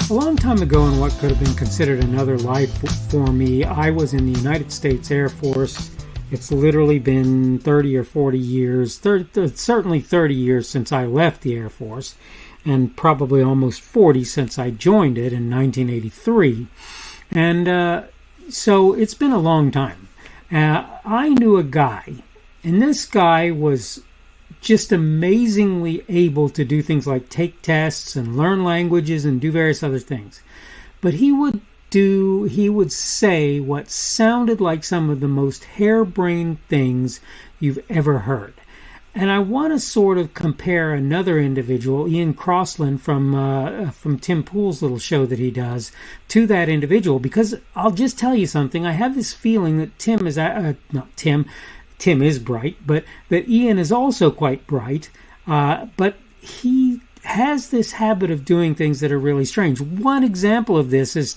A long time ago, in what could have been considered another life for me, I was in the United States Air Force. It's literally been 30 or 40 years, certainly 30 years since I left the Air Force, and probably almost 40 since I joined it in 1983. And so it's been a long time. I knew a guy, and this guy was just amazingly able to do things like take tests and learn languages and do various other things. But he would say what sounded like some of the most harebrained things you've ever heard. And I want to sort of compare another individual, Ian Crossland from Tim Pool's little show that he does, to that individual, because I'll just tell you something. I have this feeling that Tim is bright, but that Ian is also quite bright, but he has this habit of doing things that are really strange. One example of this is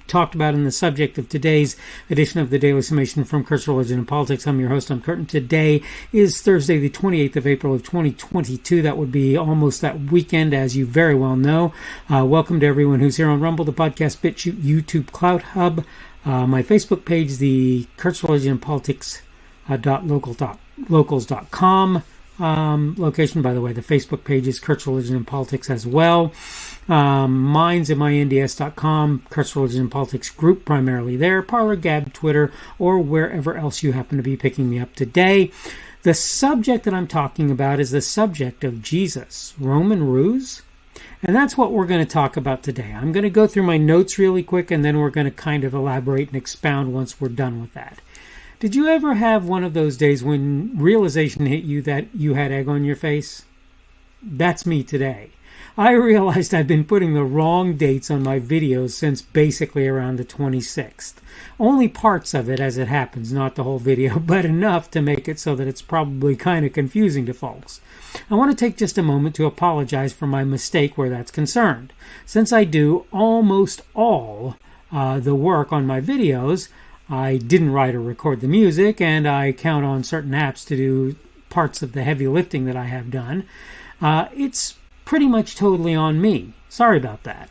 talked about in the subject of today's edition of the Daily Summation from Kurt's Religion and Politics. I'm your host, I'm Kurt. Today is Thursday, the 28th of April of 2022. That would be almost that weekend, as you very well know. Welcome to everyone who's here on Rumble, the podcast, BitChute, YouTube, Cloud Hub, my Facebook page, the Kurt's Religion and Politics locals.com location. By the way, the Facebook page is Kurt's Religion and Politics as well. Mine's minds.com, Kurt's Religion and Politics group, primarily there. Parler, Gab, Twitter, or wherever else you happen to be picking me up today. The subject that I'm talking about is the subject of Jesus, Roman Ruse. And that's what we're going to talk about today. I'm going to go through my notes really quick, and then we're going to kind of elaborate and expound once we're done with that. Did you ever have one of those days when realization hit you that you had egg on your face? That's me today. I realized I've been putting the wrong dates on my videos since basically around the 26th. Only parts of it as it happens, not the whole video, but enough to make it so that it's probably kind of confusing to folks. I want to take just a moment to apologize for my mistake where that's concerned. Since I do almost all the work on my videos, I didn't write or record the music, and I count on certain apps to do parts of the heavy lifting that I have done. It's pretty much totally on me. Sorry about that.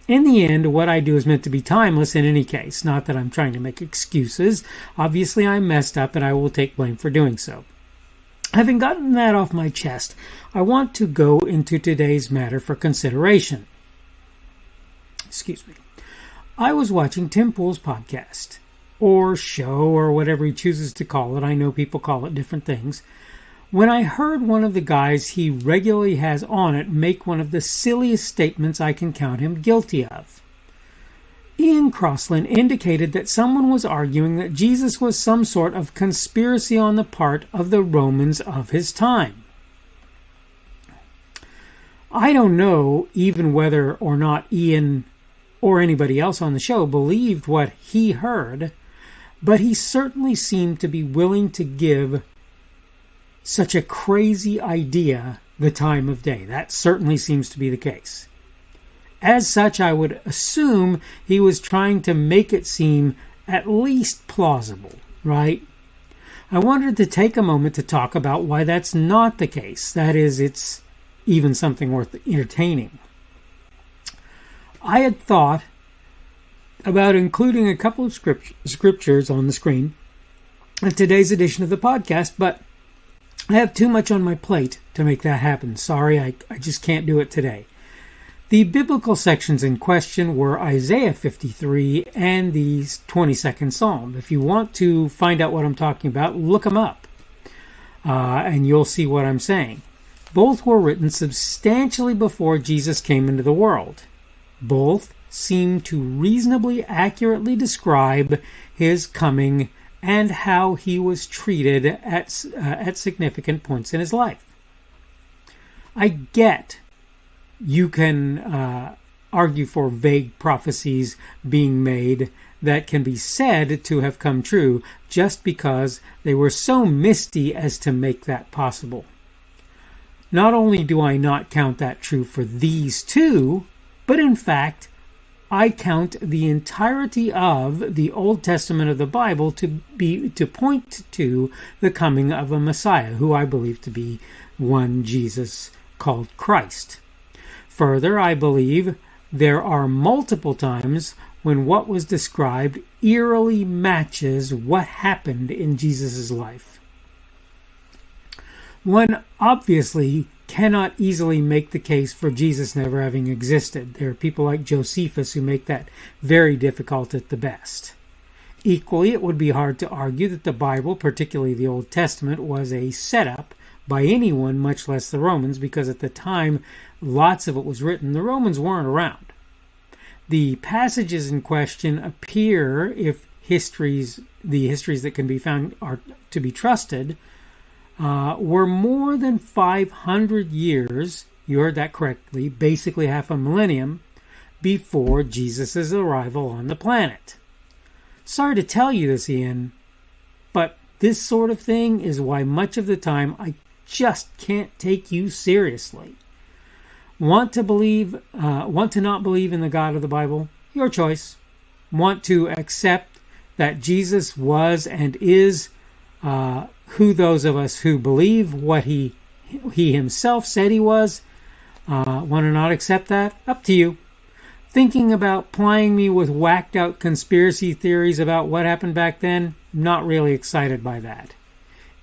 In the end, what I do is meant to be timeless in any case. Not that I'm trying to make excuses. Obviously, I messed up, and I will take blame for doing so. Having gotten that off my chest, I want to go into today's matter for consideration. Excuse me. I was watching Tim Pool's podcast, or show, or whatever he chooses to call it. I know people call it different things. When I heard one of the guys he regularly has on it make one of the silliest statements I can count him guilty of. Ian Crossland indicated that someone was arguing that Jesus was some sort of conspiracy on the part of the Romans of his time. I don't know even whether or not Ian or anybody else on the show believed what he heard, but he certainly seemed to be willing to give such a crazy idea the time of day. That certainly seems to be the case. As such, I would assume he was trying to make it seem at least plausible, right? I wanted to take a moment to talk about why that's not the case. That is, it's even something worth entertaining. I had thought about including a couple of scriptures on the screen in today's edition of the podcast, but I have too much on my plate to make that happen. Sorry, I just can't do it today. The biblical sections in question were Isaiah 53 and the 22nd Psalm. If you want to find out what I'm talking about, look them up, and you'll see what I'm saying. Both were written substantially before Jesus came into the world. Both seem to reasonably accurately describe his coming and how he was treated at significant points in his life. I get you can argue for vague prophecies being made that can be said to have come true just because they were so misty as to make that possible. Not only do I not count that true for these two, but in fact, I count the entirety of the Old Testament of the Bible to point to the coming of a Messiah, who I believe to be one Jesus called Christ. Further, I believe there are multiple times when what was described eerily matches what happened in Jesus' life. One obviously cannot easily make the case for Jesus never having existed. There are people like Josephus who make that very difficult at the best. Equally, it would be hard to argue that the Bible, particularly the Old Testament, was a setup by anyone, much less the Romans, because at the time lots of it was written, the Romans weren't around. The passages in question appear, if the histories that can be found are to be trusted, were more than 500 years, you heard that correctly, basically half a millennium, before Jesus' arrival on the planet. Sorry to tell you this, Ian, but this sort of thing is why much of the time I just can't take you seriously. Want to not believe in the God of the Bible? Your choice. Want to accept that Jesus was and is who those of us who believe what he himself said he was? Want to not accept that? Up to you. Thinking about plying me with whacked out conspiracy theories about what happened back then? Not really excited by that.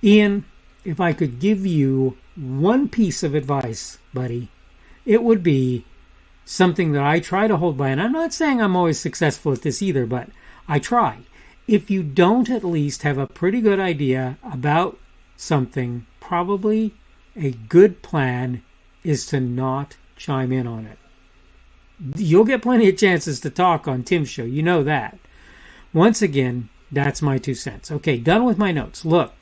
Ian, if I could give you one piece of advice, buddy, it would be something that I try to hold by. And I'm not saying I'm always successful at this either, but I try. If you don't at least have a pretty good idea about something, probably a good plan is to not chime in on it. You'll get plenty of chances to talk on Tim's show. You know that. Once again, that's my 2 cents. Okay, done with my notes. Look,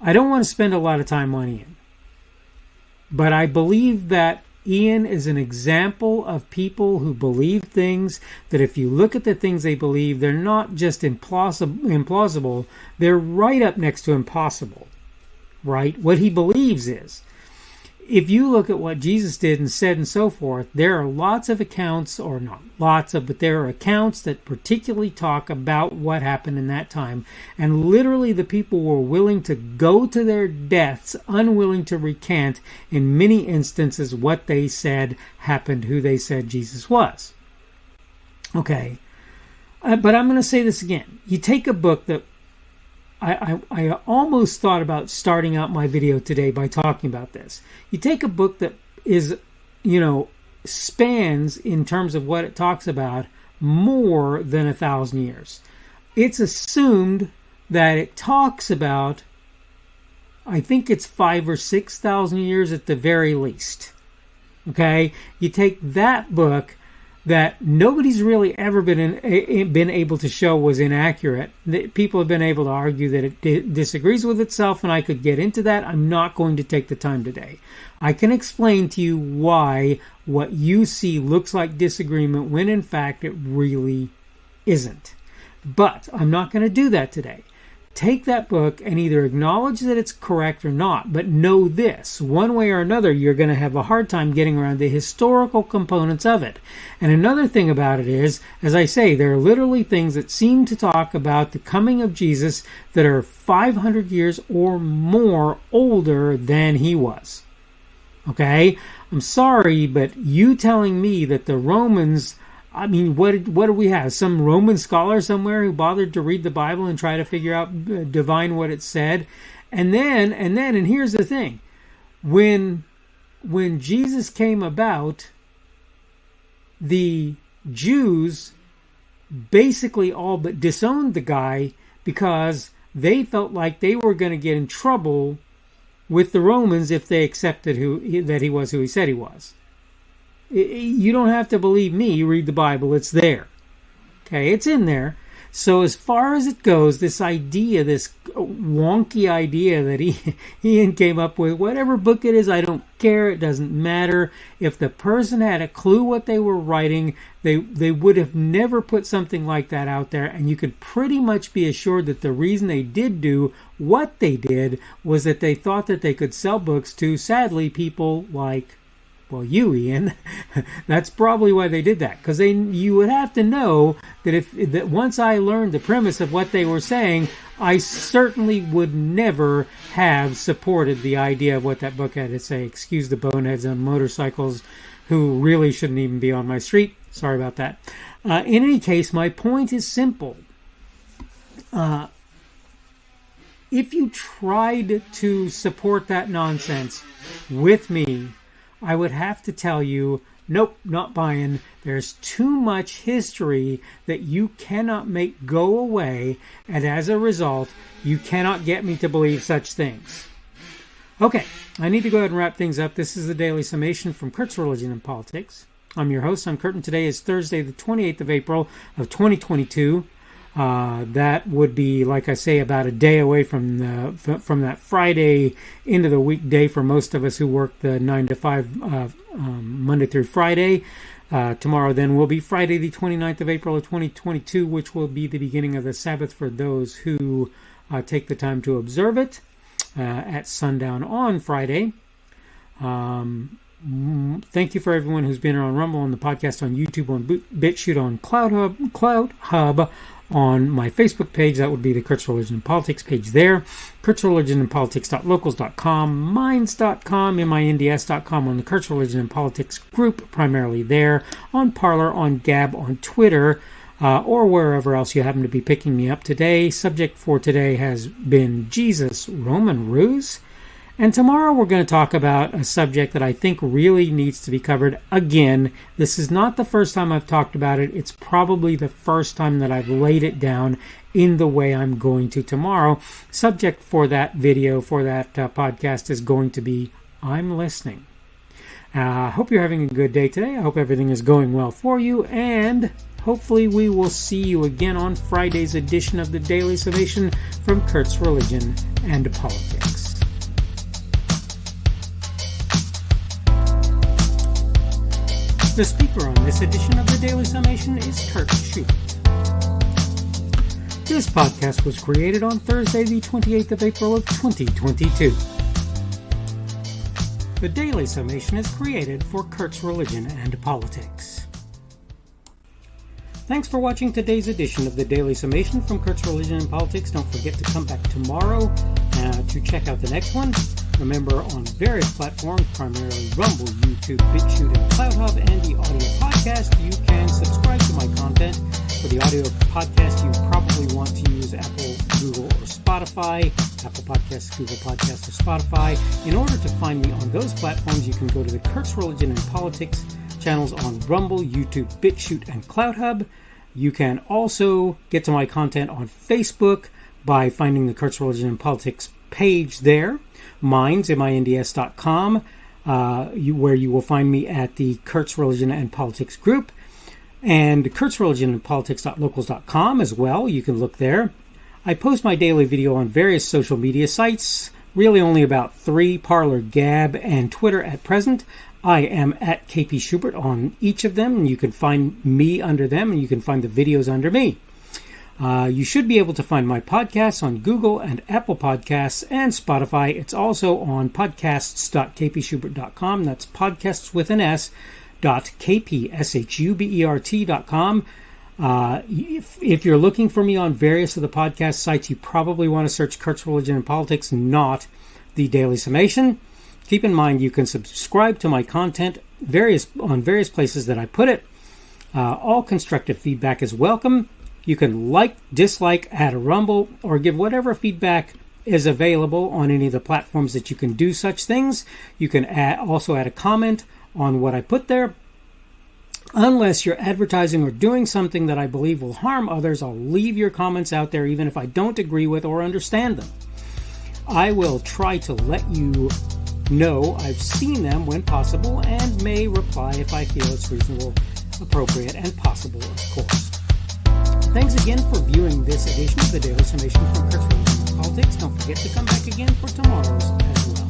I don't want to spend a lot of time on Ian, but I believe that Ian is an example of people who believe things that if you look at the things they believe, they're not just implausible, they're right up next to impossible, right? What he believes is, if you look at what Jesus did and said and so forth, there are lots of accounts, or not lots of, but there are accounts that particularly talk about what happened in that time. And literally the people were willing to go to their deaths, unwilling to recant in many instances what they said happened, who they said Jesus was. Okay. But I'm going to say this again. You take a book that I almost thought about starting out my video today by talking about this. You take a book that is, spans in terms of what it talks about more than 1,000 years. It's assumed that it talks about, I think it's 5,000 or 6,000 years at the very least. Okay? You take that book that nobody's really ever been able to show was inaccurate. People have been able to argue that it disagrees with itself, and I could get into that. I'm not going to take the time today. I can explain to you why what you see looks like disagreement when in fact it really isn't. But I'm not going to do that today. Take that book and either acknowledge that it's correct or not, but know this, one way or another, you're going to have a hard time getting around the historical components of it. And another thing about it is, as I say, there are literally things that seem to talk about the coming of Jesus that are 500 years or more older than he was. Okay? I'm sorry, but you telling me that the Romans, what do we have? Some Roman scholar somewhere who bothered to read the Bible and try to figure out, divine what it said. And here's the thing. When Jesus came about, the Jews basically all but disowned the guy because they felt like they were going to get in trouble with the Romans if they accepted that he was who he said he was. You don't have to believe me. Read the Bible. It's there. Okay, it's in there. So as far as it goes, this idea, this wonky idea that Ian came up with, whatever book it is, I don't care. It doesn't matter. If the person had a clue what they were writing, they would have never put something like that out there. And you could pretty much be assured that the reason they did do what they did was that they thought that they could sell books to, sadly, people like Well, you, Ian, that's probably why they did that. Because you would have to know that once I learned the premise of what they were saying, I certainly would never have supported the idea of what that book had to say. Excuse the boneheads on motorcycles who really shouldn't even be on my street. Sorry about that. In any case, my point is simple. If you tried to support that nonsense with me, I would have to tell you, nope, not buying. There's too much history that you cannot make go away, and as a result, you cannot get me to believe such things. Okay, I need to go ahead and wrap things up. This is the Daily Summation from Kurt's Religion and Politics. I'm your host. I'm Kurt, and today is Thursday, the 28th of April of 2022. That would be, like I say, about a day away from that Friday into the weekday for most of us who work the 9 to 5 Monday through Friday. Tomorrow then will be Friday the 29th of April of 2022, which will be the beginning of the Sabbath for those who take the time to observe it at sundown on Friday. Thank you for everyone who's been on Rumble, on the podcast, on YouTube, on BitChute, on Cloud Hub, on my Facebook page. That would be the Kurt's Religion and Politics page there. Kurt's Religion and Politics.locals.com, minds.com, minds.com, on the Kurt's Religion and Politics group, primarily there, on Parler, on Gab, on Twitter, or wherever else you happen to be picking me up today. Subject for today has been Jesus, Roman Ruse. And tomorrow we're going to talk about a subject that I think really needs to be covered. Again, this is not the first time I've talked about it. It's probably the first time that I've laid it down in the way I'm going to tomorrow. Subject for that video, for that podcast, is going to be I'm listening. I hope you're having a good day today. I hope everything is going well for you. And hopefully we will see you again on Friday's edition of the Daily Summation from Kurt's Religion and Politics. The speaker on this edition of the Daily Summation is Kurt Schubert. This podcast was created on Thursday, the 28th of April of 2022. The Daily Summation is created for Kurt's Religion and Politics. Thanks for watching today's edition of the Daily Summation from Kurt's Religion and Politics. Don't forget to come back tomorrow to check out the next one. Remember, on various platforms, primarily Rumble, YouTube, BitChute, and Cloud Hub, and the audio podcast, you can subscribe to my content. For the audio podcast, you probably want to use Apple, Google, or Spotify. Apple Podcasts, Google Podcasts, or Spotify. In order to find me on those platforms, you can go to the Kurt's Religion and Politics channels on Rumble, YouTube, BitChute, and Cloud Hub. You can also get to my content on Facebook by finding the Kurt's Religion and Politics page there. Minds, minds.com, where you will find me at the Kurt's Religion and Politics group, and Kurt's Religion and Politics.locals.com as well. You can look there. I post my daily video on various social media sites, really only about 3, Parler, Gab, and Twitter at present. I am at KP Schubert on each of them, and you can find me under them, and you can find the videos under me. You should be able to find my podcasts on Google and Apple Podcasts and Spotify. It's also on podcasts.kpschubert.com. That's podcasts with an S, .kpschubert.com. If you're looking for me on various of the podcast sites, you probably want to search Kurt's Religion and Politics, not the Daily Summation. Keep in mind you can subscribe to my content on various places that I put it. All constructive feedback is welcome. You can like, dislike, add a rumble, or give whatever feedback is available on any of the platforms that you can do such things. You can also add a comment on what I put there. Unless you're advertising or doing something that I believe will harm others, I'll leave your comments out there even if I don't agree with or understand them. I will try to let you know I've seen them when possible and may reply if I feel it's reasonable, appropriate, and possible, of course. Thanks again for viewing this edition of the Daily Summation from Kurt's Religion and Politics. Don't forget to come back again for tomorrow's as well.